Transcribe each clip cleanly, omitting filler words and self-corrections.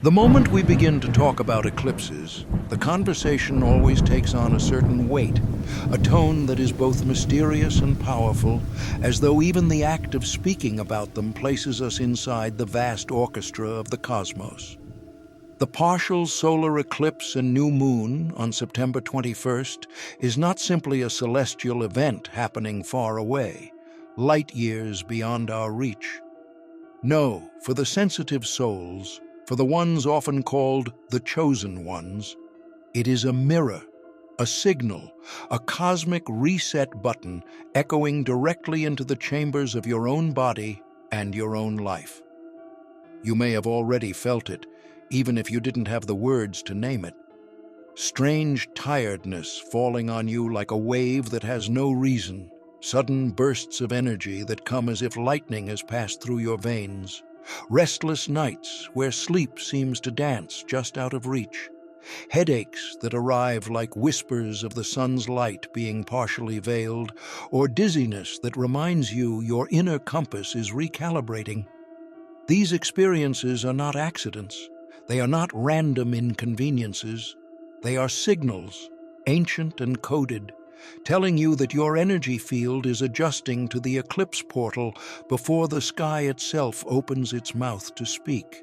The moment we begin to talk about eclipses, the conversation always takes on a certain weight, a tone that is both mysterious and powerful, as though even the act of speaking about them places us inside the vast orchestra of the cosmos. The partial solar eclipse and new moon on September 21st is not simply a celestial event happening far away, light years beyond our reach. No, for the sensitive souls, for the ones often called the chosen ones, it is a mirror, a signal, a cosmic reset button echoing directly into the chambers of your own body and your own life. You may have already felt it, even if you didn't have the words to name it. Strange tiredness falling on you like a wave that has no reason, sudden bursts of energy that come as if lightning has passed through your veins. Restless nights where sleep seems to dance just out of reach. Headaches that arrive like whispers of the sun's light being partially veiled, or dizziness that reminds you your inner compass is recalibrating. These experiences are not accidents. They are not random inconveniences. They are signals, ancient and coded, telling you that your energy field is adjusting to the eclipse portal before the sky itself opens its mouth to speak.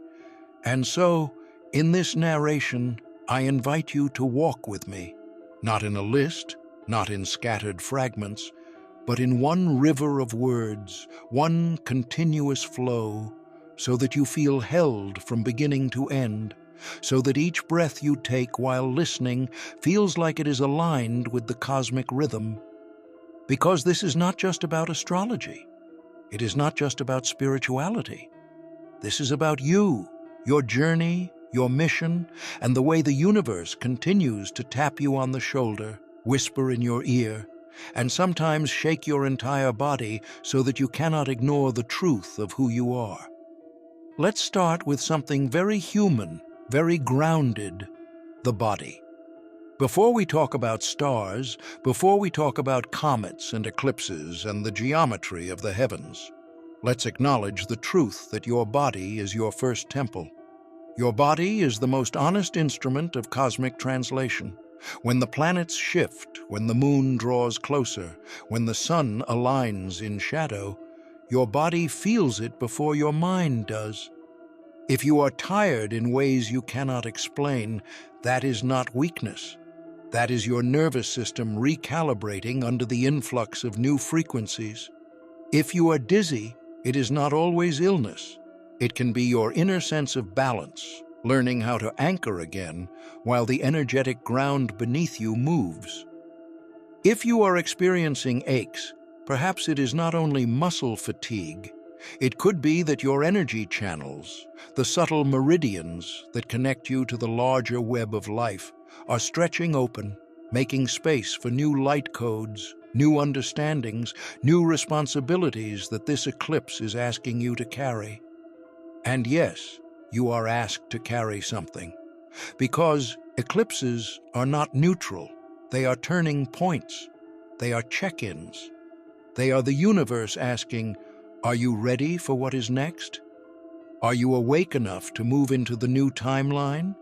And so, in this narration, I invite you to walk with me, not in a list, not in scattered fragments, but in one river of words, one continuous flow, so that you feel held from beginning to end, so that each breath you take while listening feels like it is aligned with the cosmic rhythm. Because this is not just about astrology. It is not just about spirituality. This is about you, your journey, your mission, and the way the universe continues to tap you on the shoulder, whisper in your ear, and sometimes shake your entire body so that you cannot ignore the truth of who you are. Let's start with something very human, very grounded, the body. Before we talk about stars, before we talk about comets and eclipses and the geometry of the heavens, let's acknowledge the truth that your body is your first temple. Your body is the most honest instrument of cosmic translation. When the planets shift, when the moon draws closer, when the sun aligns in shadow, your body feels it before your mind does. If you are tired in ways you cannot explain, that is not weakness. That is your nervous system recalibrating under the influx of new frequencies. If you are dizzy, it is not always illness. It can be your inner sense of balance, learning how to anchor again while the energetic ground beneath you moves. If you are experiencing aches, perhaps it is not only muscle fatigue. It could be that your energy channels, the subtle meridians that connect you to the larger web of life, are stretching open, making space for new light codes, new understandings, new responsibilities that this eclipse is asking you to carry. And yes, you are asked to carry something, because eclipses are not neutral. They are turning points. They are check-ins. They are the universe asking, are you ready for what is next? Are you awake enough to move into the new timeline?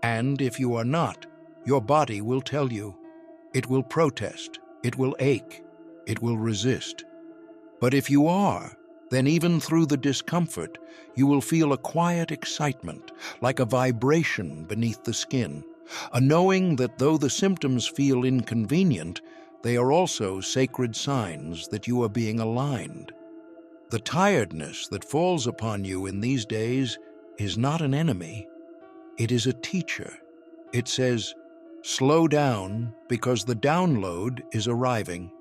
And if you are not, your body will tell you. It will protest, it will ache, it will resist. But if you are, then even through the discomfort, you will feel a quiet excitement, like a vibration beneath the skin, a knowing that though the symptoms feel inconvenient, they are also sacred signs that you are being aligned. The tiredness that falls upon you in these days is not an enemy. It is a teacher. It says, slow down because the download is arriving.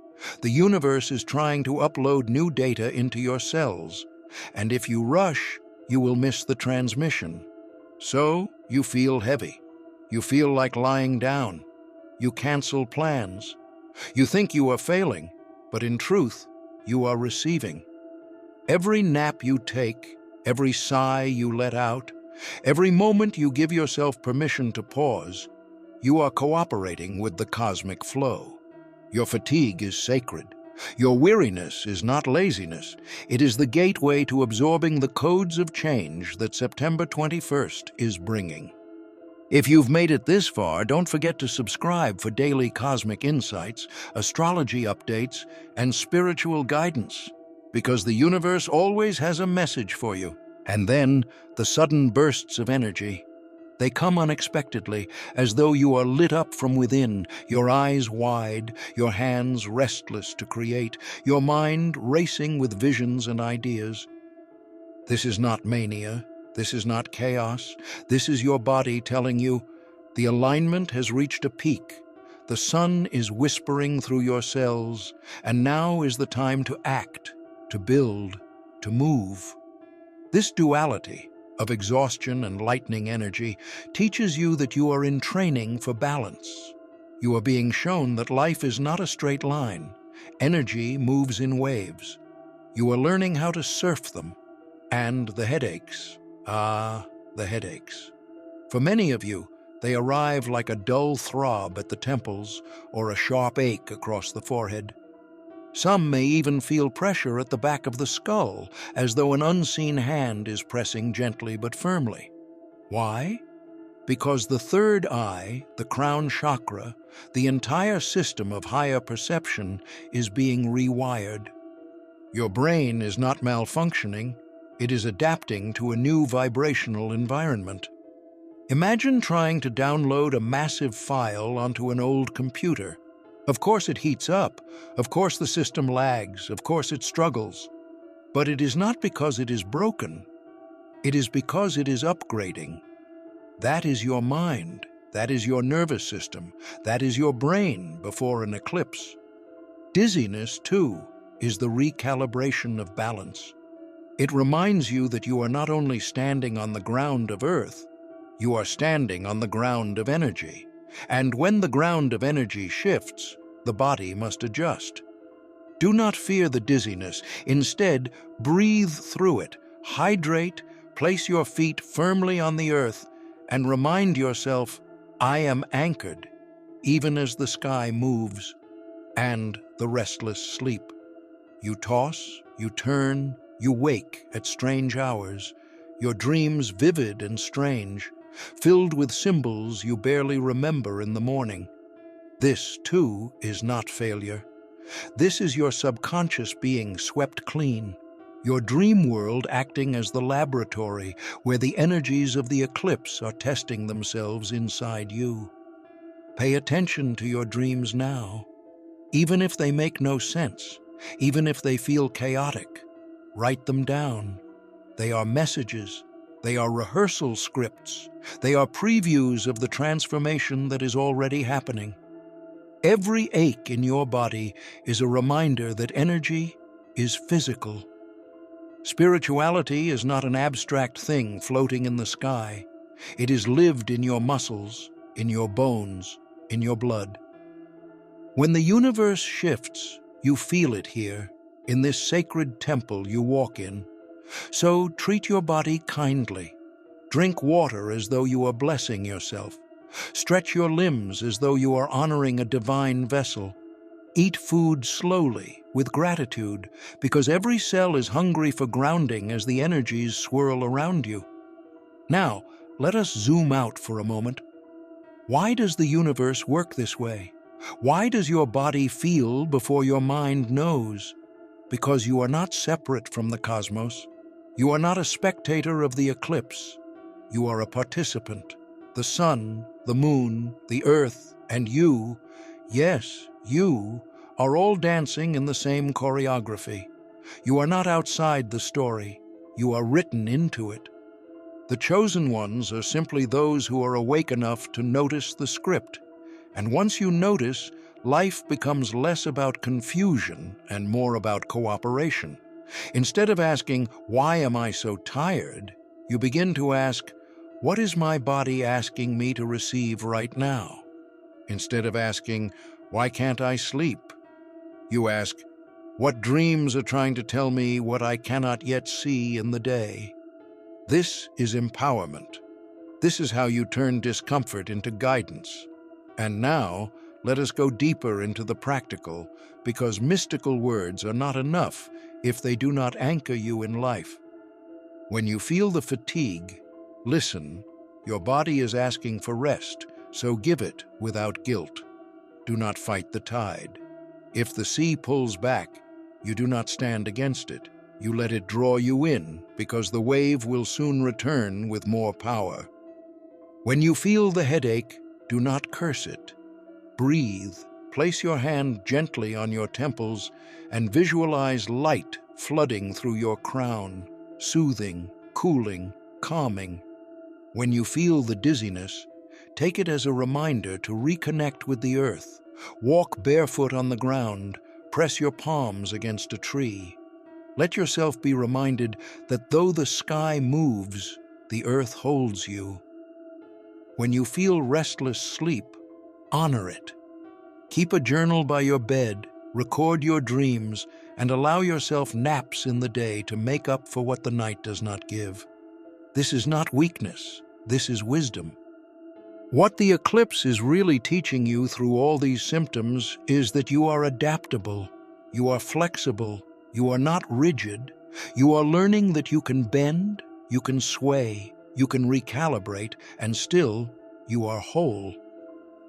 The universe is trying to upload new data into your cells, and if you rush, you will miss the transmission. So you feel heavy. You feel like lying down. You cancel plans. You think you are failing, but in truth, you are receiving. Every nap you take, every sigh you let out, every moment you give yourself permission to pause, you are cooperating with the cosmic flow. Your fatigue is sacred. Your weariness is not laziness. It is the gateway to absorbing the codes of change that September 21st is bringing. If you've made it this far, don't forget to subscribe for daily cosmic insights, astrology updates, and spiritual guidance, because the universe always has a message for you. And then, the sudden bursts of energy. They come unexpectedly, as though you are lit up from within, your eyes wide, your hands restless to create, your mind racing with visions and ideas. This is not mania. This is not chaos. This is your body telling you, the alignment has reached a peak. The sun is whispering through your cells, and now is the time to act, to build, to move. This duality of exhaustion and lightning energy teaches you that you are in training for balance. You are being shown that life is not a straight line. Energy moves in waves. You are learning how to surf them. And the headaches. The headaches. For many of you, they arrive like a dull throb at the temples or a sharp ache across the forehead. Some may even feel pressure at the back of the skull, as though an unseen hand is pressing gently but firmly. Why? Because the third eye, the crown chakra, the entire system of higher perception, is being rewired. Your brain is not malfunctioning. It is adapting to a new vibrational environment. Imagine trying to download a massive file onto an old computer. Of course it heats up. Of course the system lags. Of course it struggles. But it is not because it is broken. It is because it is upgrading. That is your mind. That is your nervous system. That is your brain before an eclipse. Dizziness, too, is the recalibration of balance. It reminds you that you are not only standing on the ground of Earth, you are standing on the ground of energy. And when the ground of energy shifts, the body must adjust. Do not fear the dizziness. Instead, breathe through it, hydrate, place your feet firmly on the earth, and remind yourself, I am anchored, even as the sky moves, and the restless sleep. You toss, you turn, you wake at strange hours, your dreams vivid and strange, filled with symbols you barely remember in the morning. This, too, is not failure. This is your subconscious being swept clean, your dream world acting as the laboratory where the energies of the eclipse are testing themselves inside you. Pay attention to your dreams now, even if they make no sense, even if they feel chaotic. Write them down. They are messages. They are rehearsal scripts. They are previews of the transformation that is already happening. Every ache in your body is a reminder that energy is physical. Spirituality is not an abstract thing floating in the sky. It is lived in your muscles, in your bones, in your blood. When the universe shifts, you feel it here, in this sacred temple you walk in. So treat your body kindly. Drink water as though you are blessing yourself. Stretch your limbs as though you are honoring a divine vessel. Eat food slowly, with gratitude, because every cell is hungry for grounding as the energies swirl around you. Now, let us zoom out for a moment. Why does the universe work this way? Why does your body feel before your mind knows? Because you are not separate from the cosmos. You are not a spectator of the eclipse. You are a participant. The sun, the moon, the earth, and you, yes, you, are all dancing in the same choreography. You are not outside the story. You are written into it. The chosen ones are simply those who are awake enough to notice the script. And once you notice, life becomes less about confusion and more about cooperation. Instead of asking, why am I so tired? You begin to ask, what is my body asking me to receive right now? Instead of asking, why can't I sleep? You ask, what dreams are trying to tell me what I cannot yet see in the day? This is empowerment. This is how you turn discomfort into guidance. And now, Let us go deeper into the practical, because mystical words are not enough if they do not anchor you in life. When you feel the fatigue, listen. Your body is asking for rest, so give it without guilt. Do not fight the tide. If the sea pulls back, you do not stand against it. You let it draw you in, because the wave will soon return with more power. When you feel the headache, do not curse it. Breathe, place your hand gently on your temples, and visualize light flooding through your crown, soothing, cooling, calming. When you feel the dizziness, take it as a reminder to reconnect with the earth. Walk barefoot on the ground, press your palms against a tree. Let yourself be reminded that though the sky moves, the earth holds you. When you feel restless sleep, honor it. Keep a journal by your bed, record your dreams, and allow yourself naps in the day to make up for what the night does not give. This is not weakness, this is wisdom. What the eclipse is really teaching you through all these symptoms is that you are adaptable, you are flexible, you are not rigid, you are learning that you can bend, you can sway, you can recalibrate, and still, you are whole.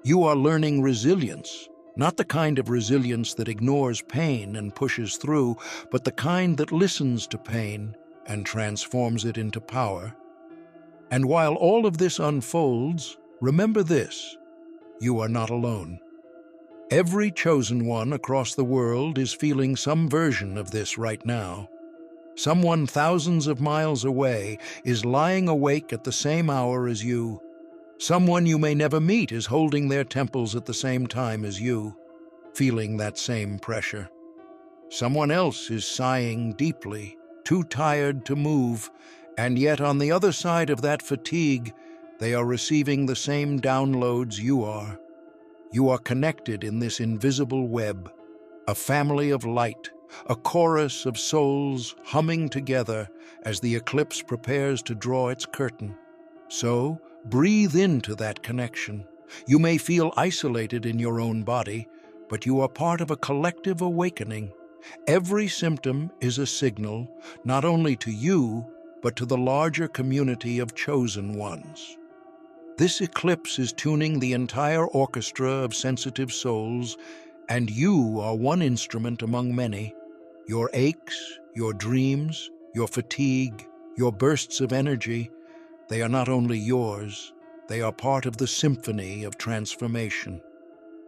You are learning resilience, not the kind of resilience that ignores pain and pushes through, but the kind that listens to pain and transforms it into power. And while all of this unfolds, remember this: you are not alone. Every chosen one across the world is feeling some version of this right now. Someone thousands of miles away is lying awake at the same hour as you. Someone you may never meet is holding their temples at the same time as you, feeling that same pressure. Someone else is sighing deeply, too tired to move, and yet on the other side of that fatigue, they are receiving the same downloads you are. You are connected in this invisible web, a family of light, a chorus of souls humming together as the eclipse prepares to draw its curtain. So, breathe into that connection. You may feel isolated in your own body, but you are part of a collective awakening. Every symptom is a signal, not only to you, but to the larger community of chosen ones. This eclipse is tuning the entire orchestra of sensitive souls, and you are one instrument among many. Your aches, your dreams, your fatigue, your bursts of energy, they are not only yours, they are part of the symphony of transformation.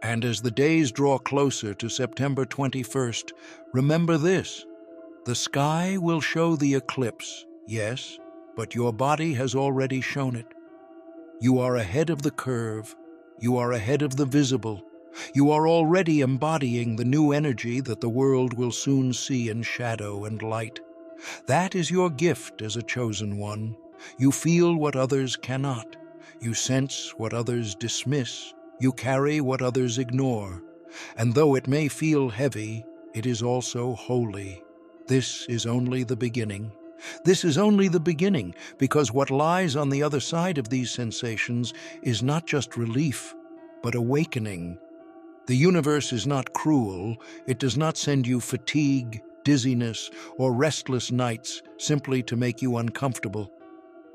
And as the days draw closer to September 21st, remember this: the sky will show the eclipse, yes, but your body has already shown it. You are ahead of the curve. You are ahead of the visible. You are already embodying the new energy that the world will soon see in shadow and light. That is your gift as a chosen one. You feel what others cannot. You sense what others dismiss. You carry what others ignore. And though it may feel heavy, it is also holy. This is only the beginning. This is only the beginning, because what lies on the other side of these sensations is not just relief, but awakening. The universe is not cruel. It does not send you fatigue, dizziness, or restless nights simply to make you uncomfortable.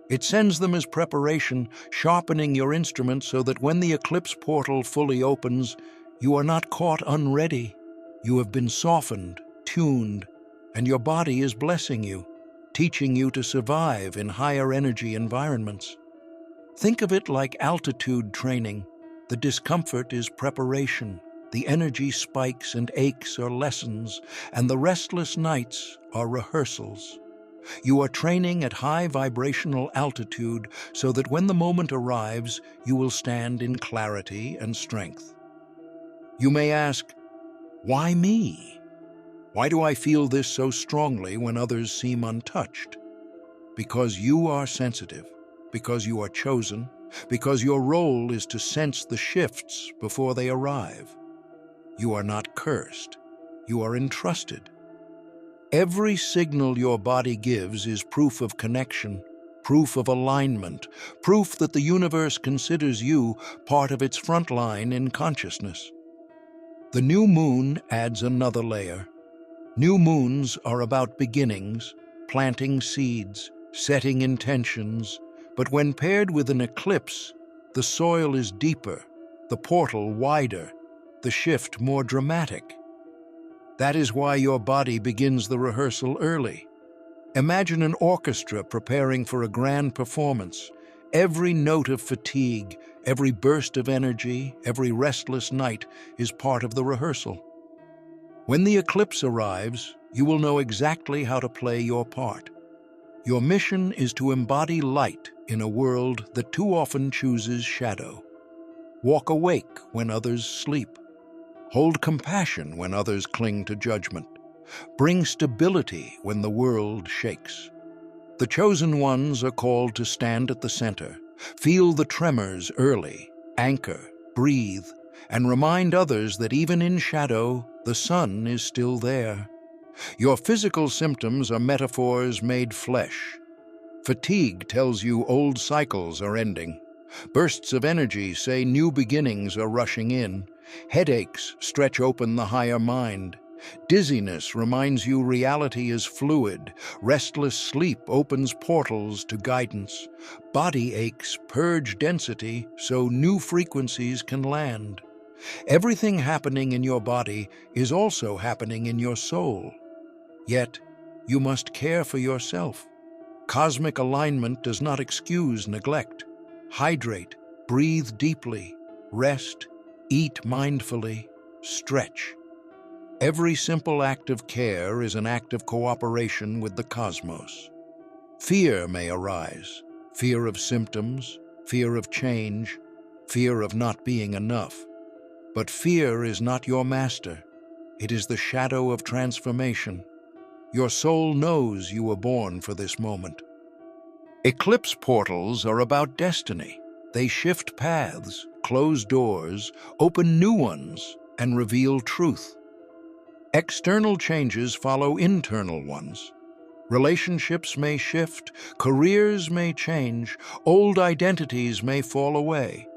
It sends them as preparation, sharpening your instrument so that when the eclipse portal fully opens, you are not caught unready. You have been softened, tuned, and your body is blessing you, teaching you to survive in higher energy environments. Think of it like altitude training. The discomfort is preparation, the energy spikes and aches are lessons, and the restless nights are rehearsals. You are training at high vibrational altitude so that when the moment arrives, you will stand in clarity and strength. You may ask, why me? Why do I feel this so strongly when others seem untouched? Because you are sensitive, because you are chosen, because your role is to sense the shifts before they arrive. You are not cursed. You are entrusted. Every signal your body gives is proof of connection, proof of alignment, proof that the universe considers you part of its front line in consciousness. The new moon adds another layer. New moons are about beginnings, planting seeds, setting intentions, but when paired with an eclipse, the soil is deeper, the portal wider, the shift more dramatic. That is why your body begins the rehearsal early. Imagine an orchestra preparing for a grand performance. Every note of fatigue, every burst of energy, every restless night is part of the rehearsal. When the eclipse arrives, you will know exactly how to play your part. Your mission is to embody light in a world that too often chooses shadow. Walk awake when others sleep. Hold compassion when others cling to judgment. Bring stability when the world shakes. The chosen ones are called to stand at the center, feel the tremors early, anchor, breathe, and remind others that even in shadow, the sun is still there. Your physical symptoms are metaphors made flesh. Fatigue tells you old cycles are ending. Bursts of energy say new beginnings are rushing in. Headaches stretch open the higher mind. Dizziness reminds you reality is fluid. Restless sleep opens portals to guidance. Body aches purge density so new frequencies can land. Everything happening in your body is also happening in your soul. Yet, you must care for yourself. Cosmic alignment does not excuse neglect. Hydrate, breathe deeply, rest, eat mindfully, stretch. Every simple act of care is an act of cooperation with the cosmos. Fear may arise, fear of symptoms, fear of change, fear of not being enough. But fear is not your master. It is the shadow of transformation. Your soul knows you were born for this moment. Eclipse portals are about destiny. They shift paths, close doors, open new ones, and reveal truth. External changes follow internal ones. Relationships may shift, careers may change, old identities may fall away.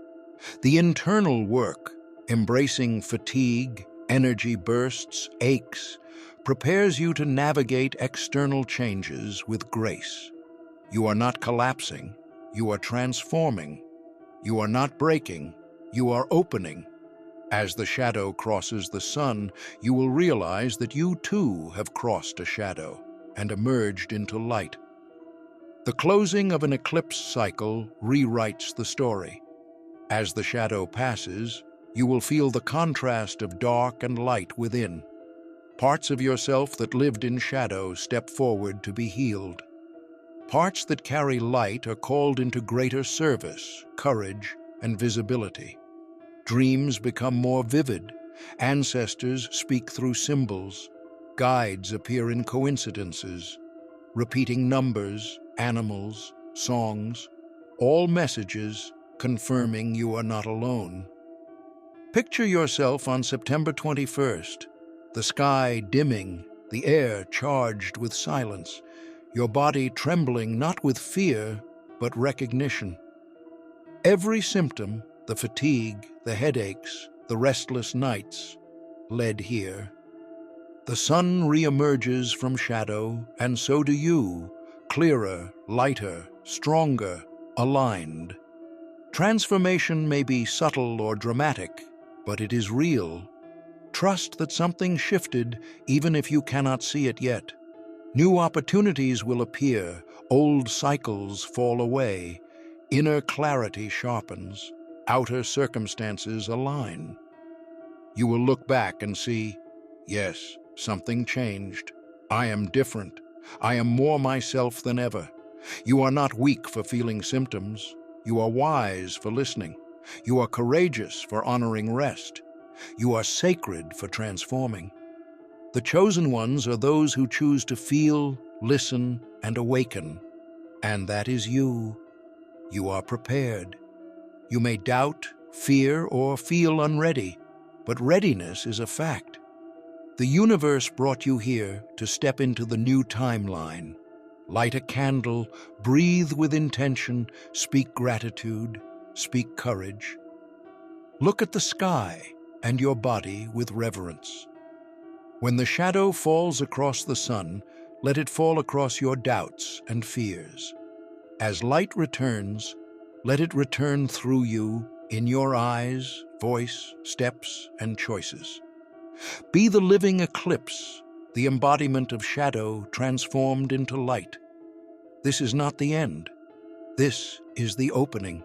The internal work, embracing fatigue, energy bursts, aches, prepares you to navigate external changes with grace. You are not collapsing, you are transforming. You are not breaking, you are opening. As the shadow crosses the sun, you will realize that you too have crossed a shadow and emerged into light. The closing of an eclipse cycle rewrites the story. As the shadow passes, you will feel the contrast of dark and light within. Parts of yourself that lived in shadow step forward to be healed. Parts that carry light are called into greater service, courage, and visibility. Dreams become more vivid. Ancestors speak through symbols. Guides appear in coincidences. Repeating numbers, animals, songs, all messages confirming you are not alone. Picture yourself on September 21st, the sky dimming, the air charged with silence, your body trembling not with fear, but recognition. Every symptom, the fatigue, the headaches, the restless nights, led here. The sun re-emerges from shadow, and so do you, clearer, lighter, stronger, aligned. Transformation may be subtle or dramatic, but it is real. Trust that something shifted even if you cannot see it yet. New opportunities will appear, old cycles fall away, inner clarity sharpens, outer circumstances align. You will look back and see, yes, something changed. I am different. I am more myself than ever. You are not weak for feeling symptoms. You are wise for listening. You are courageous for honoring rest. You are sacred for transforming. The chosen ones are those who choose to feel, listen, and awaken. And that is you. You are prepared. You may doubt, fear, or feel unready, but readiness is a fact. The universe brought you here to step into the new timeline. Light a candle, breathe with intention, speak gratitude, speak courage. Look at the sky. and your body with reverence. When the shadow falls across the sun, let it fall across your doubts and fears. As light returns, let it return through you, in your eyes, voice, steps, and choices. Be the living eclipse, the embodiment of shadow transformed into light. This is not the end. This is the opening.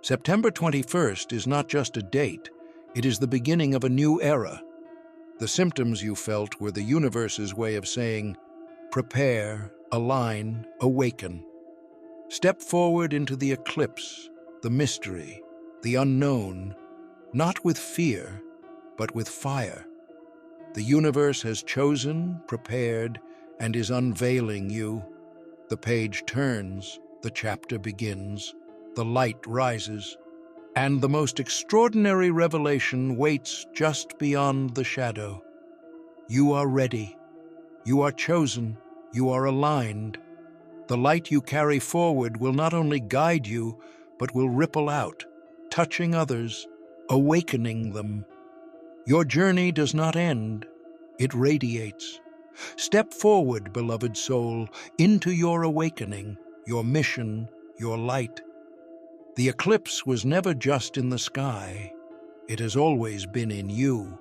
September 21st is not just a date, it is the beginning of a new era. The symptoms you felt were the universe's way of saying, prepare, align, awaken. Step forward into the eclipse, the mystery, the unknown, not with fear, but with fire. The universe has chosen, prepared, and is unveiling you. The page turns, the chapter begins, the light rises, and the most extraordinary revelation waits just beyond the shadow. You are ready. You are chosen. You are aligned. The light you carry forward will not only guide you, but will ripple out, touching others, awakening them. Your journey does not end. It radiates. Step forward, beloved soul, into your awakening, your mission, your light. The eclipse was never just in the sky. It has always been in you.